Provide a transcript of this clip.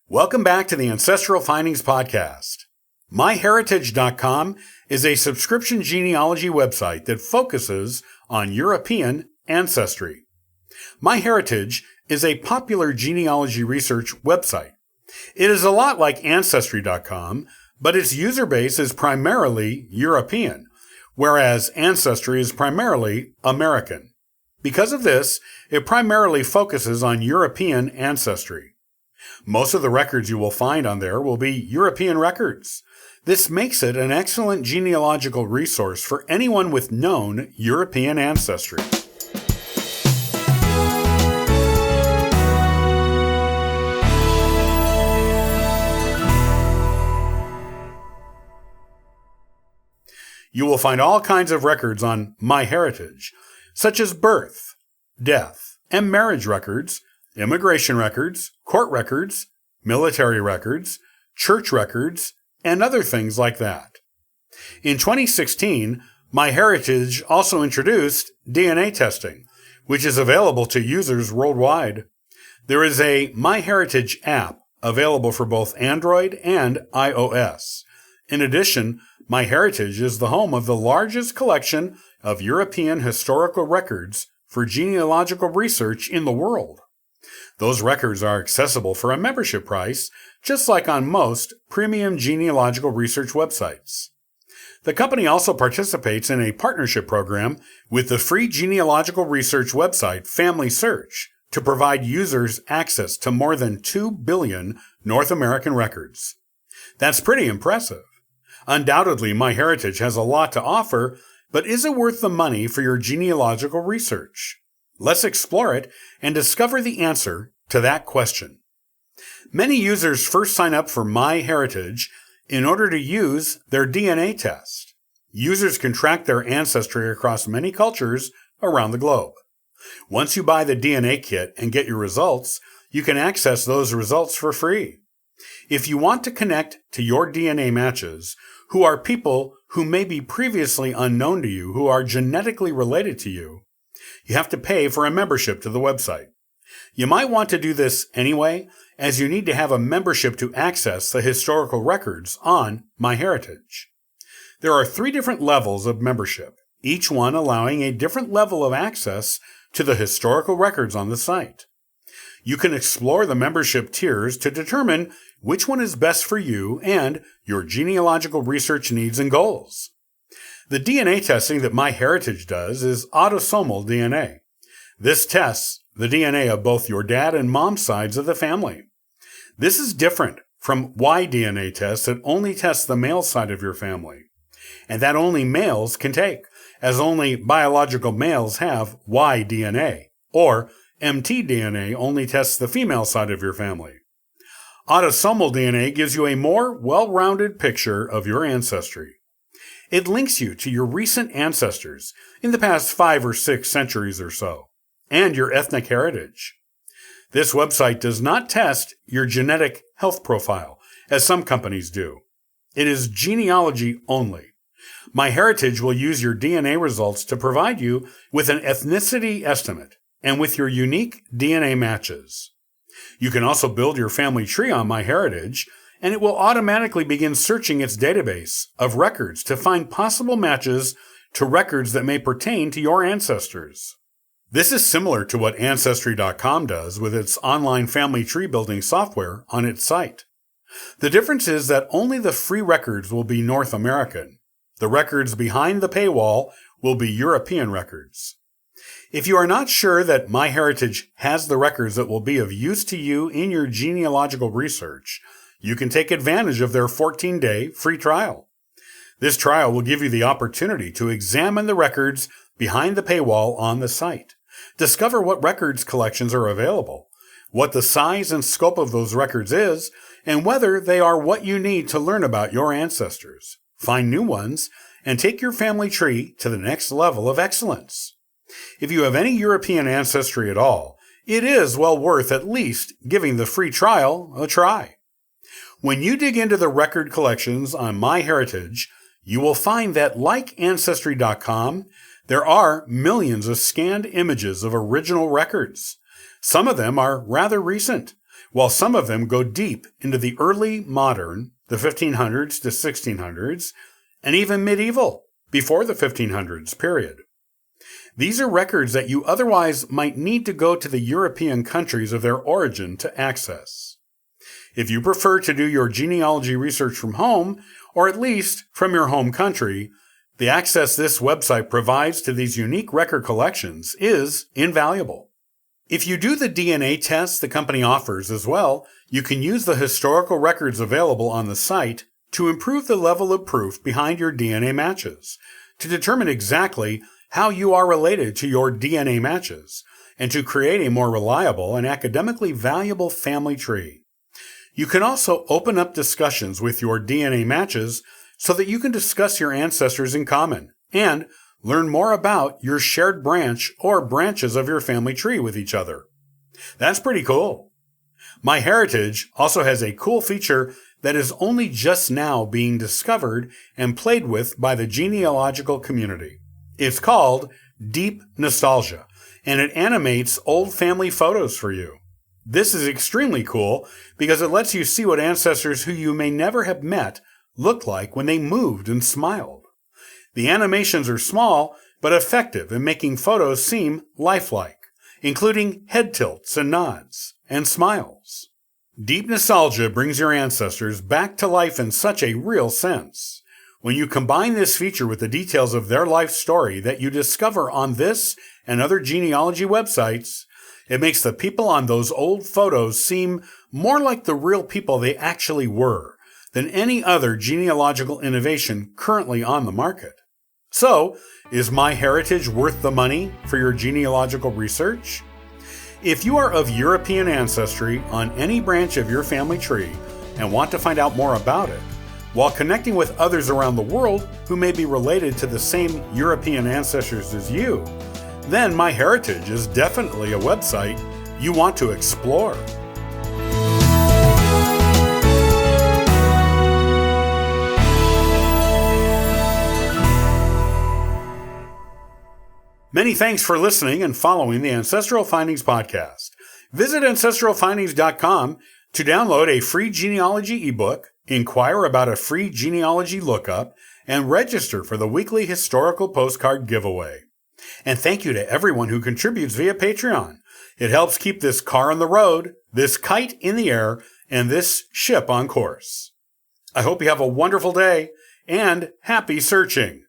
Welcome back to the Ancestral Findings Podcast. MyHeritage.com is a subscription genealogy website that focuses on European ancestry. MyHeritage is a popular genealogy research website. It is a lot like Ancestry.com, but its user base is primarily European, whereas Ancestry is primarily American. Because of this, it primarily focuses on European ancestry. Most of the records you will find on there will be European records. This makes it an excellent genealogical resource for anyone with known European ancestry. You will find all kinds of records on MyHeritage, such as birth, death, and marriage records, immigration records, court records, military records, church records, and other things like that. In 2016, MyHeritage also introduced DNA testing, which is available to users worldwide. There is a MyHeritage app available for both Android and iOS. In addition, MyHeritage is the home of the largest collection of European historical records for genealogical research in the world. Those records are accessible for a membership price, just like on most premium genealogical research websites. The company also participates in a partnership program with the free genealogical research website Family Search to provide users access to more than 2 billion North American records. That's pretty impressive. Undoubtedly, MyHeritage has a lot to offer, but is it worth the money for your genealogical research? Let's explore it and discover the answer to that question. Many users first sign up for MyHeritage in order to use their DNA test. Users can track their ancestry across many cultures around the globe. Once you buy the DNA kit and get your results, you can access those results for free. If you want to connect to your DNA matches, who are people who may be previously unknown to you, who are genetically related to you, you have to pay for a membership to the website. You might want to do this anyway, as you need to have a membership to access the historical records on MyHeritage. There are 3 different levels of membership, each one allowing a different level of access to the historical records on the site. You can explore the membership tiers to determine which one is best for you and your genealogical research needs and goals. The DNA testing that MyHeritage does is autosomal DNA. This tests the DNA of both your dad and mom sides of the family. This is different from Y-DNA tests that only test the male side of your family, and that only males can take, as only biological males have Y-DNA, or mtDNA only tests the female side of your family. Autosomal DNA gives you a more well-rounded picture of your ancestry. It links you to your recent ancestors in the past 5 or 6 centuries or so, and your ethnic heritage. This website does not test your genetic health profile, as some companies do. It is genealogy only. MyHeritage will use your DNA results to provide you with an ethnicity estimate and with your unique DNA matches. You can also build your family tree on MyHeritage, and it will automatically begin searching its database of records to find possible matches to records that may pertain to your ancestors. This is similar to what Ancestry.com does with its online family tree building software on its site. The difference is that only the free records will be North American. The records behind the paywall will be European records. If you are not sure that MyHeritage has the records that will be of use to you in your genealogical research, you can take advantage of their 14-day free trial. This trial will give you the opportunity to examine the records behind the paywall on the site, discover what records collections are available, what the size and scope of those records is, and whether they are what you need to learn about your ancestors, find new ones, and take your family tree to the next level of excellence. If you have any European ancestry at all, it is well worth at least giving the free trial a try. When you dig into the record collections on MyHeritage, you will find that, like Ancestry.com, there are millions of scanned images of original records. Some of them are rather recent, while some of them go deep into the early modern, the 1500s to 1600s, and even medieval, before the 1500s period. These are records that you otherwise might need to go to the European countries of their origin to access. If you prefer to do your genealogy research from home, or at least from your home country, the access this website provides to these unique record collections is invaluable. If you do the DNA test the company offers as well, you can use the historical records available on the site to improve the level of proof behind your DNA matches, to determine exactly how you are related to your DNA matches, and to create a more reliable and academically valuable family tree. You can also open up discussions with your DNA matches so that you can discuss your ancestors in common and learn more about your shared branch or branches of your family tree with each other. That's pretty cool. MyHeritage also has a cool feature that is only just now being discovered and played with by the genealogical community. It's called Deep Nostalgia, and it animates old family photos for you. This is extremely cool because it lets you see what ancestors who you may never have met looked like when they moved and smiled. The animations are small, but effective in making photos seem lifelike, including head tilts and nods and smiles. Deep Nostalgia brings your ancestors back to life in such a real sense. When you combine this feature with the details of their life story that you discover on this and other genealogy websites, it makes the people on those old photos seem more like the real people they actually were than any other genealogical innovation currently on the market. So, is MyHeritage worth the money for your genealogical research? If you are of European ancestry on any branch of your family tree and want to find out more about it, while connecting with others around the world who may be related to the same European ancestors as you, then MyHeritage is definitely a website you want to explore. Many thanks for listening and following the Ancestral Findings podcast. Visit ancestralfindings.com to download a free genealogy ebook, inquire about a free genealogy lookup, and register for the weekly historical postcard giveaway. And thank you to everyone who contributes via Patreon. It helps keep this car on the road, this kite in the air, and this ship on course. I hope you have a wonderful day and happy searching.